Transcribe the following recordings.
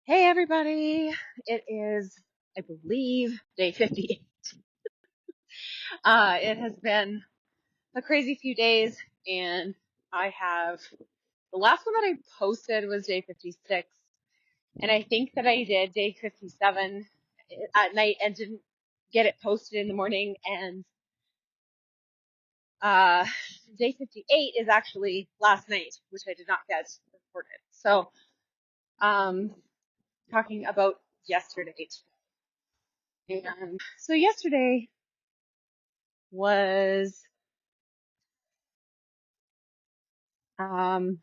Hey everybody, it is, I believe, day 50. It has been a crazy few days, and I have, the last one that I posted was day 56, and I think that I did day 57 at night and didn't get it posted in the morning, and uh, day 58 is actually last night, which I did not get recorded. So, um, talking about yesterday. And so yesterday was Um,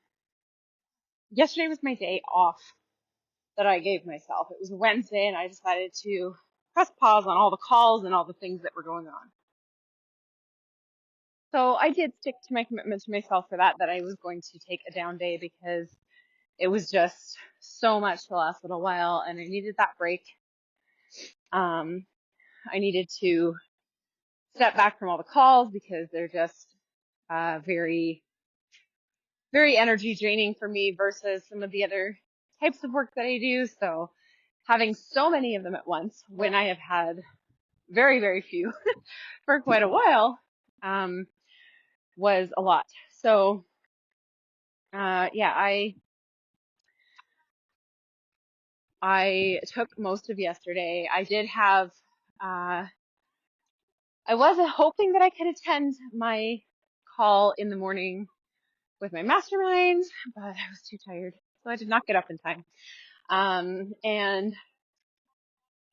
yesterday was my day off that I gave myself. It was Wednesday, and I decided to press pause on all the calls and all the things that were going on. So I did stick to my commitment to myself for that I was going to take a down day because it was just so much the last little while, and I needed that break. Um, I needed to step back from all the calls because they're just very, very energy draining for me versus some of the other types of work that I do. So having so many of them at once when I have had very, very few for quite a while, um, was a lot. So, yeah, I took most of yesterday. I did have, uh, I was hoping that I could attend my call in the morning with my mastermind, but I was too tired. So I did not get up in time. And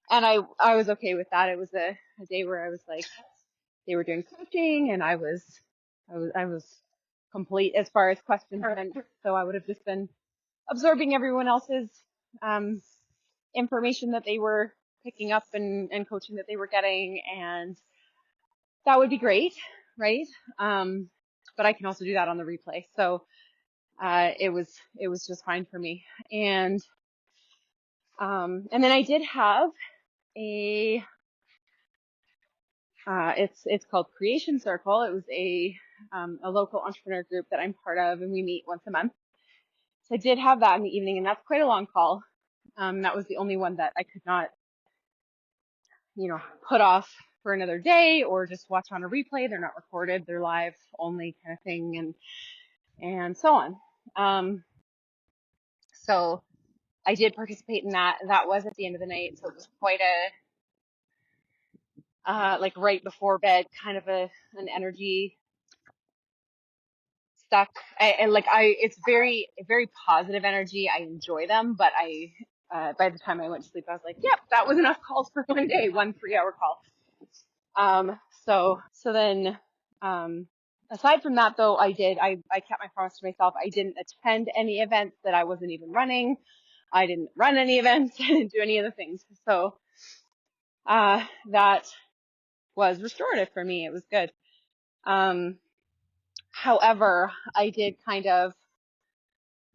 I was okay with that. It was a day where I was like, they were doing coaching, and I was complete as far as questions went. So I would have just been absorbing everyone else's um, information that they were picking up and coaching that they were getting, and that would be great, right? But I can also do that on the replay. So it was just fine for me. And then I did have a it's called Creation Circle. It was a local entrepreneur group that I'm part of, and we meet once a month. So I did have that in the evening, and that's quite a long call. That was the only one that I could not, put off for another day or just watch on a replay. They're not recorded; they're live only kind of thing, and so on. So I did participate in that. That was at the end of the night, so it was quite a like right before bed kind of an energy stuck. It's very, very positive energy. I enjoy them, but by the time I went to sleep, I was like, yep, that was enough calls for one day, one 3-hour call. So then, aside from that though, I kept my promise to myself. I didn't attend any events that I wasn't even running. I didn't run any events. I didn't do any of the things. So, that was restorative for me. It was good. However, I did kind of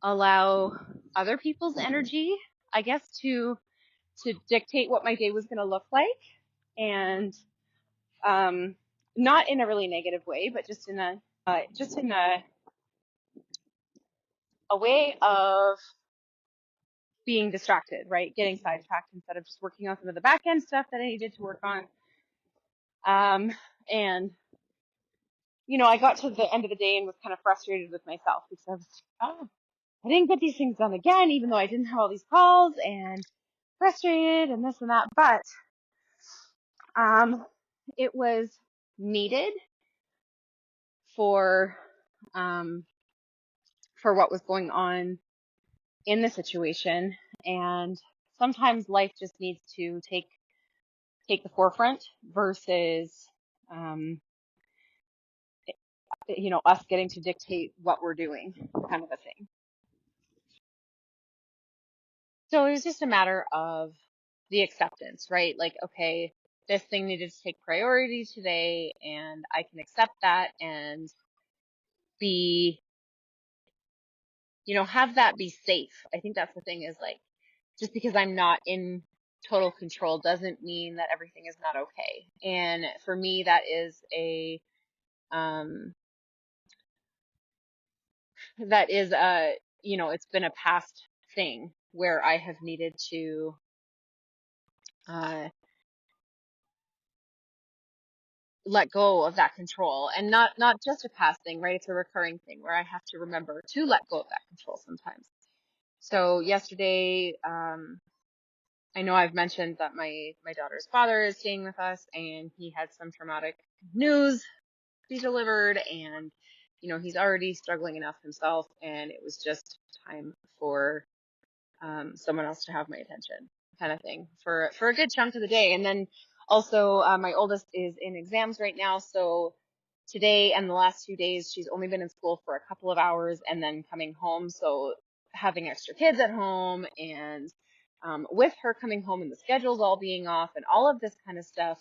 allow other people's energy, I guess, to dictate what my day was going to look like, and not in a really negative way, but just in a way of being distracted, right? Getting sidetracked instead of just working on some of the back end stuff that I needed to work on. And I got to the end of the day and was kind of frustrated with myself because I was like, oh, I didn't get these things done again, even though I didn't have all these calls, and frustrated and this and that. But it was needed for um, for what was going on in the situation, and sometimes life just needs to take the forefront versus um, us getting to dictate what we're doing, kind of a thing. So it was just a matter of the acceptance, right? Like, okay, this thing needed to take priority today, and I can accept that and be, have that be safe. I think that's the thing, is like, just because I'm not in total control doesn't mean that everything is not okay. And for me, that is um, it's been a past thing where I have needed to uh, let go of that control, and not just a past thing, right? It's a recurring thing where I have to remember to let go of that control sometimes. So yesterday, I know I've mentioned that my daughter's father is staying with us, and he had some traumatic news be delivered, and he's already struggling enough himself, and it was just time for someone else to have my attention, kind of thing, for a good chunk of the day. And then also, my oldest is in exams right now, so today and the last 2 days she's only been in school for a couple of hours and then coming home. So having extra kids at home, and with her coming home and the schedules all being off and all of this kind of stuff,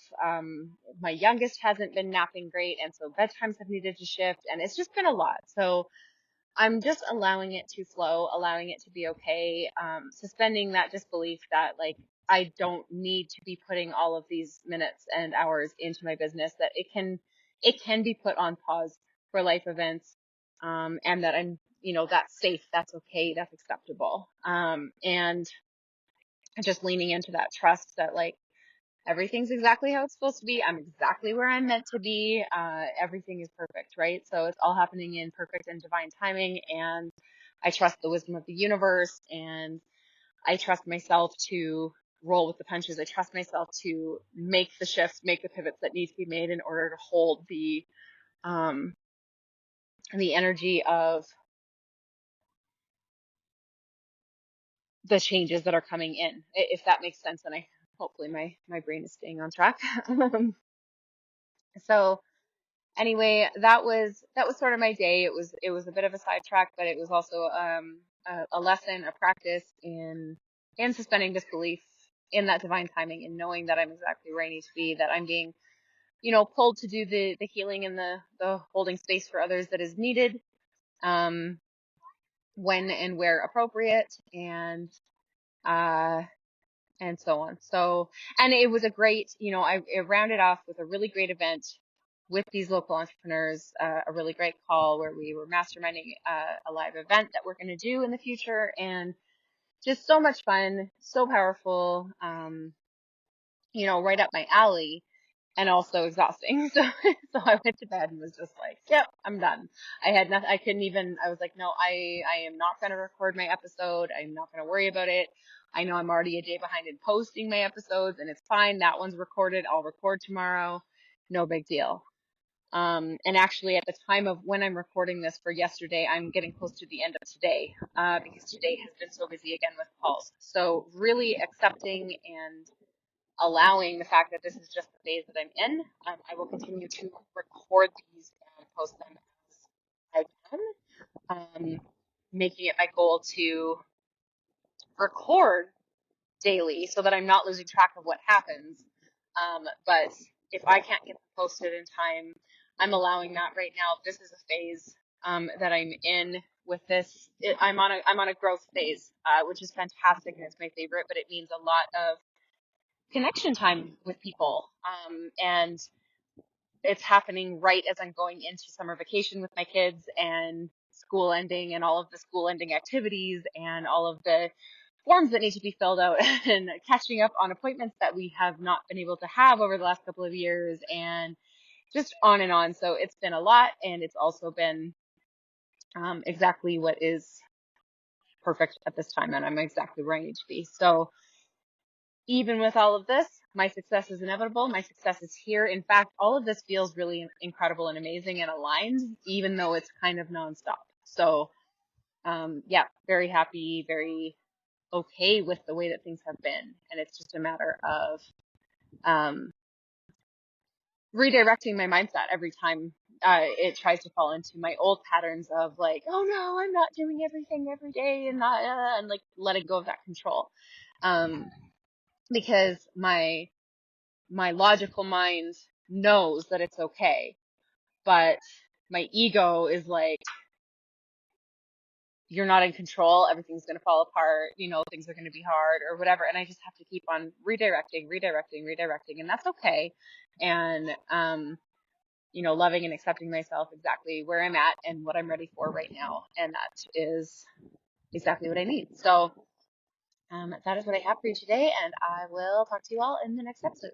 my youngest hasn't been napping great, and so bedtimes have needed to shift, and it's just been a lot. So I'm just allowing it to flow, allowing it to be okay, suspending that disbelief that, like, I don't need to be putting all of these minutes and hours into my business, that it can be put on pause for life events, and that that's safe, that's okay, that's acceptable. And just leaning into that trust that, like, everything's exactly how it's supposed to be. I'm exactly where I'm meant to be. Everything is perfect, right? So it's all happening in perfect and divine timing. And I trust the wisdom of the universe, and I trust myself to roll with the punches. I trust myself to make the shifts, make the pivots that need to be made in order to hold um, the energy of the changes that are coming in, if that makes sense. And hopefully my brain is staying on track. So anyway, that was sort of my day. It was a bit of a sidetrack, but it was also a lesson, a practice in suspending disbelief in that divine timing, and knowing that I'm exactly where I need to be, that I'm being, pulled to do the healing and the holding space for others that is needed, um, when and where appropriate, uh, and so on. So, and it was a great, I rounded off with a really great event with these local entrepreneurs, a really great call where we were masterminding a live event that we're going to do in the future, and just so much fun, so powerful, right up my alley, and also exhausting. So I went to bed and was just like, yep, I'm done. I had nothing, I couldn't even, I was like, no, I am not going to record my episode. I'm not going to worry about it. I know I'm already a day behind in posting my episodes, and it's fine. That one's recorded. I'll record tomorrow. No big deal. And actually, at the time of when I'm recording this for yesterday, I'm getting close to the end of today, because today has been so busy again with calls. So really accepting and allowing the fact that this is just the phase that I'm in. I will continue to record these and post them as I can, making it my goal to record daily so that I'm not losing track of what happens. But if I can't get them posted in time, I'm allowing that right now. This is a phase that I'm in with this. I'm on a growth phase, which is fantastic, and it's my favorite. But it means a lot of connection time with people, and it's happening right as I'm going into summer vacation with my kids, and school ending, and all of the school ending activities, and all of the forms that need to be filled out, and catching up on appointments that we have not been able to have over the last couple of years, and just on and on. So it's been a lot, and it's also been exactly what is perfect at this time, and I'm exactly where I need to be. So even with all of this, my success is inevitable. My success is here. In fact, all of this feels really incredible and amazing and aligned, even though it's kind of nonstop. So, yeah, very happy, very okay with the way that things have been. And it's just a matter of um, redirecting my mindset every time it tries to fall into my old patterns of, like, oh no, I'm not doing everything every day, and not, and like letting go of that control. Because my logical mind knows that it's okay, but my ego is like, you're not in control, everything's going to fall apart, things are going to be hard or whatever. And I just have to keep on redirecting, and that's okay. And, loving and accepting myself exactly where I'm at and what I'm ready for right now. And that is exactly what I need. So That is what I have for you today, and I will talk to you all in the next episode.